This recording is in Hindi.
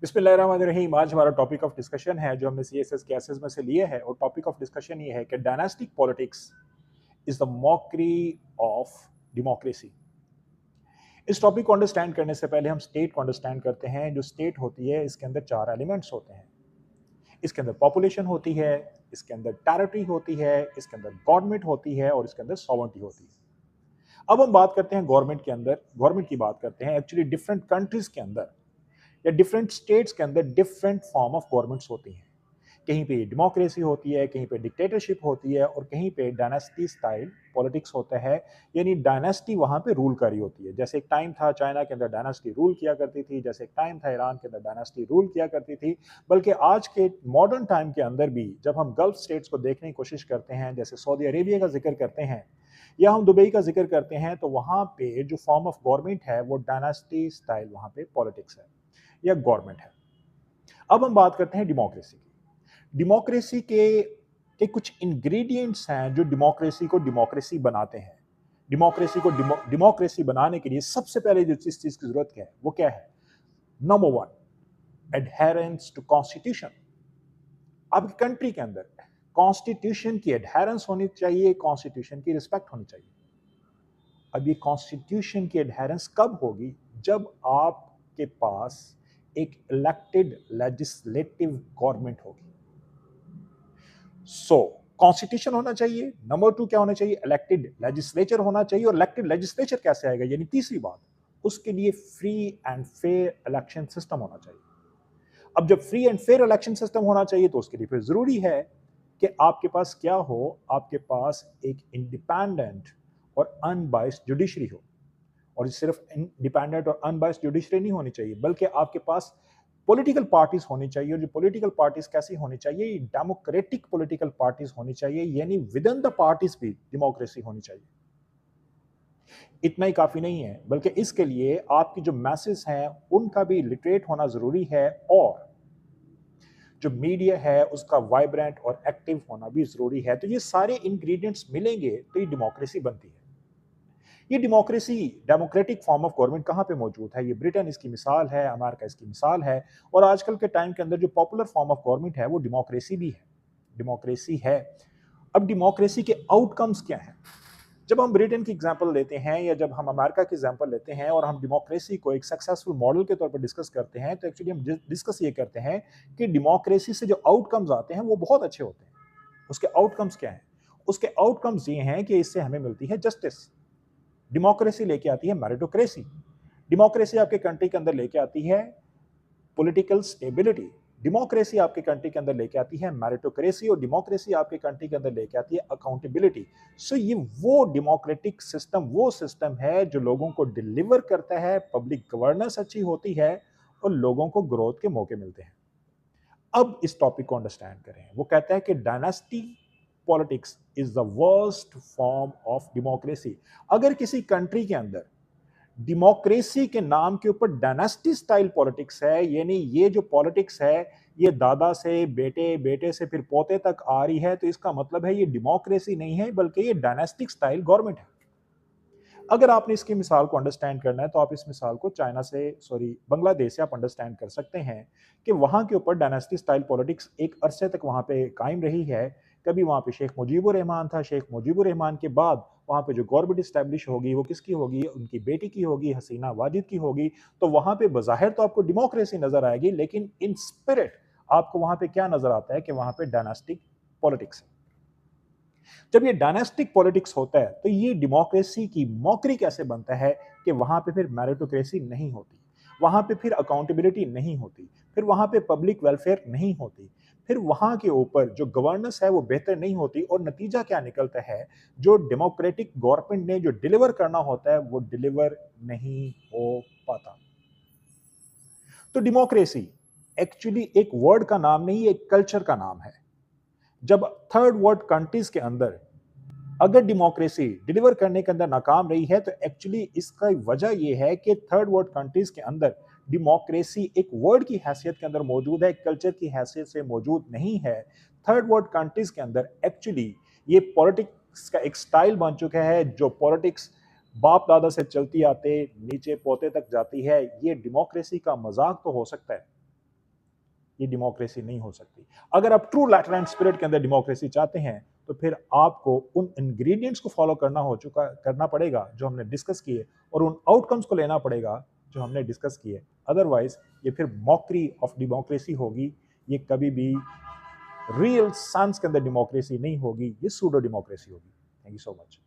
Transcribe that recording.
बिस्मिल्लाहिर्रहमानिर्रहीम। आज हमारा टॉपिक ऑफ डिस्कशन है जो हमने सीएसएस क्लासेस में से लिए है, और टॉपिक ऑफ डिस्कशन ये है कि dynastic politics is the mockery of democracy. इस टॉपिक को अंडरस्टैंड करने से पहले हम स्टेट को अंडरस्टैंड करते हैं। जो स्टेट होती है इसके अंदर चार एलिमेंट्स होते हैं। इसके अंदर पॉपुलेशन होती है, इसके अंदर टेरिटरी होती है, इसके अंदर गवर्नमेंट होती है और इसके अंदर सॉवरेनिटी होती है। अब हम बात करते हैं गवर्नमेंट के अंदर, गवर्नमेंट की बात करते हैं। एक्चुअली डिफरेंट कंट्रीज के अंदर या डिफरेंट स्टेट्स के अंदर डिफरेंट फॉर्म ऑफ गवर्नमेंट्स होती हैं। कहीं पे डेमोक्रेसी होती है, कहीं पे डिक्टेटरशिप होती है और कहीं पे डायनेस्टी स्टाइल पॉलिटिक्स होता है, यानी डायनेस्टी वहां पे रूल करी होती है। जैसे एक टाइम था चाइना के अंदर डायनेस्टी रूल किया करती थी, जैसे एक टाइम था ईरान के अंदर डायनेस्टी रूल किया करती थी। बल्कि आज के मॉडर्न टाइम के अंदर भी जब हम गल्फ स्टेट्स को देखने की कोशिश करते हैं, जैसे सऊदी अरेबिया का जिक्र करते हैं या हम दुबई का जिक्र करते हैं, तो वहां पे जो फॉर्म ऑफ गवर्नमेंट है वो डायनेस्टी स्टाइल वहां पे पॉलिटिक्स है या गवर्नमेंट है। अब हम बात करते हैं डेमोक्रेसी की। डेमोक्रेसी के कुछ इंग्रेडिएंट्स हैं जो डेमोक्रेसी को डेमोक्रेसी बनाते हैं। डेमोक्रेसी को डेमोक्रेसी बनाने के लिए सबसे पहले जो चीज की जरूरत है वो क्या है? Number one, adherence to constitution. आपकी कंट्री के अंदर कॉन्स्टिट्यूशन की एडहेरेंस होनी चाहिए, कॉन्स्टिट्यूशन की रिस्पेक्ट होनी चाहिए। अब ये कॉन्स्टिट्यूशन की एडहेरेंस कब होगी? जब आपके पास एक इलेक्टेड लेजिस्लेटिव गवर्नमेंट होगी। सो कॉन्स्टिट्यूशन होना चाहिए। नंबर टू क्या होना चाहिए? इलेक्टेड लेजिस्लेचर होना चाहिए। और इलेक्टेड लेजिस्लेचर कैसे आएगा? यानी तीसरी बात, उसके लिए free and fair election system होना चाहिए। अब जब free and fair election system होना चाहिए तो उसके लिए फिर जरूरी है कि आपके पास क्या हो? आपके पास एक इंडिपेंडेंट और अनबाइस्ड जुडिशरी हो। और सिर्फ इंडिपेंडेंट और अनबाइस्ड जुडिशरी नहीं होनी चाहिए, बल्कि आपके पास पॉलिटिकल पार्टीज होनी चाहिए। और जो पॉलिटिकल पार्टीज कैसी होनी चाहिए? डेमोक्रेटिक पॉलिटिकल पार्टीज होनी चाहिए, यानी विद इन द पार्टीज भी डेमोक्रेसी होनी चाहिए। इतना ही काफी नहीं है, बल्कि इसके लिए आपकी जो मैसेज हैं उनका भी लिटरेट होना जरूरी है, और जो मीडिया है उसका वाइब्रेंट और एक्टिव होना भी जरूरी है। तो ये सारे इंग्रेडिएंट्स मिलेंगे तो ये डेमोक्रेसी बनती है। ये democracy, democratic form of government कहाँ पे मौजूद है? ये ब्रिटेन इसकी मिसाल है, अमेरिका इसकी मिसाल है, और आजकल के टाइम के अंदर जो पॉपुलर फॉर्म ऑफ गवर्नमेंट है वो डेमोक्रेसी भी है। डेमोक्रेसी है। अब डेमोक्रेसी के आउटकम्स क्या हैं? जब हम ब्रिटेन की एग्जांपल लेते हैं या जब हम अमेरिका की एग्जांपल लेते हैं और हम डेमोक्रेसी को एक सक्सेसफुल मॉडल के तौर पर डिस्कस करते हैं, तो एक्चुअली हम डिस्कस ये करते हैं कि डेमोक्रेसी से जो आउटकम्स आते हैं वो बहुत अच्छे होते हैं। उसके आउटकम्स क्या हैं? उसके आउटकम्स ये हैं कि इससे हमें मिलती है जस्टिस। डेमोक्रेसी लेके आती है मेरिटोक्रेसी। डेमोक्रेसी आपके कंट्री के अंदर लेके आती है पॉलिटिकल स्टेबिलिटी। डेमोक्रेसी आपके कंट्री के अंदर लेके आती है मेरिटोक्रेसी, और डेमोक्रेसी आपके कंट्री के अंदर लेके आती है अकाउंटेबिलिटी। सो ये वो डेमोक्रेटिक सिस्टम, वो सिस्टम है जो लोगों को डिलीवर करता है, पब्लिक गवर्नेंस अच्छी होती है और लोगों को ग्रोथ के मौके मिलते हैं। अब इस टॉपिक को अंडरस्टैंड करें। वो कहता है कि dynasty politics is the worst form of democracy. अगर किसी कंट्री के अंदर डेमोक्रेसी के नाम के ऊपर डायनेस्टी स्टाइल पॉलिटिक्स है, यानी ये जो पॉलिटिक्स है ये दादा से बेटे, बेटे से फिर पोते तक आ रही है, तो इसका मतलब है ये डेमोक्रेसी नहीं है बल्कि ये डायनेस्टिक स्टाइल गवर्नमेंट है। अगर आपने इसकी मिसाल को अंडरस्टैंड करना है तो आप इस मिसाल को चाइना से, सॉरी बांग्लादेश से आप अंडरस्टैंड कर सकते हैं कि वहां के ऊपर डायनेस्टी स्टाइल पॉलिटिक्स एक अरसे तक वहां पे कायम रही है। कभी वहां पे शेख मुजीबुर रहमान था, शेख मुजीबुर रहमान के बाद वहां पे जो गवर्नमेंट इस्टेब्लिश होगी वो किसकी होगी? उनकी बेटी की होगी, हसीना वाजिद की होगी। तो वहां पे बज़ाहिर तो आपको डेमोक्रेसी नजर आएगी, लेकिन इन स्पिरिट आपको वहां पे क्या नजर आता है? कि वहां पे डायनेस्टिक पॉलिटिक्स है। जब ये डायनेस्टिक पॉलिटिक्स होता है तो ये डेमोक्रेसी की मॉकरी कैसे बनता है? कि वहां पे फिर मेरिटोक्रेसी नहीं होती, वहां पे फिर अकाउंटेबिलिटी नहीं होती, फिर वहां पे पब्लिक वेलफेयर नहीं होती, फिर वहां के ऊपर जो गवर्नेंस है वो बेहतर नहीं होती। और नतीजा क्या निकलता है? जो डेमोक्रेटिक गवर्नमेंट ने जो डिलीवर करना होता है वो डिलीवर नहीं हो पाता। तो डेमोक्रेसी एक्चुअली एक वर्ड का नाम नहीं, एक कल्चर का नाम है। जब थर्ड वर्ल्ड कंट्रीज के अंदर अगर डेमोक्रेसी डिलीवर करने के अंदर नाकाम रही है, तो एक्चुअली इसका वजह यह है कि थर्ड वर्ल्ड कंट्रीज के अंदर डेमोक्रेसी एक वर्ड की हैसियत के अंदर मौजूद है, एक कल्चर की हैसियत से मौजूद नहीं है। थर्ड वर्ल्ड कंट्रीज के अंदर एक्चुअली ये पॉलिटिक्स का एक स्टाइल बन चुका है, जो पॉलिटिक्स बाप दादा से चलती आते नीचे पोते तक जाती है। ये डेमोक्रेसी का मजाक तो हो सकता है, ये डेमोक्रेसी नहीं हो सकती। अगर आप ट्रू लैटरल स्पिरिट के अंदर डेमोक्रेसी चाहते हैं तो फिर आपको उन इंग्रेडिएंट्स को फॉलो करना पड़ेगा जो हमने डिस्कस किए, और उन आउटकम्स को लेना पड़ेगा जो हमने डिस्कस किए। अदरवाइज ये फिर मॉकरी ऑफ डेमोक्रेसी होगी, ये कभी भी रियल सेंस के अंदर डेमोक्रेसी नहीं होगी, ये सूडो डेमोक्रेसी होगी। Thank you so much.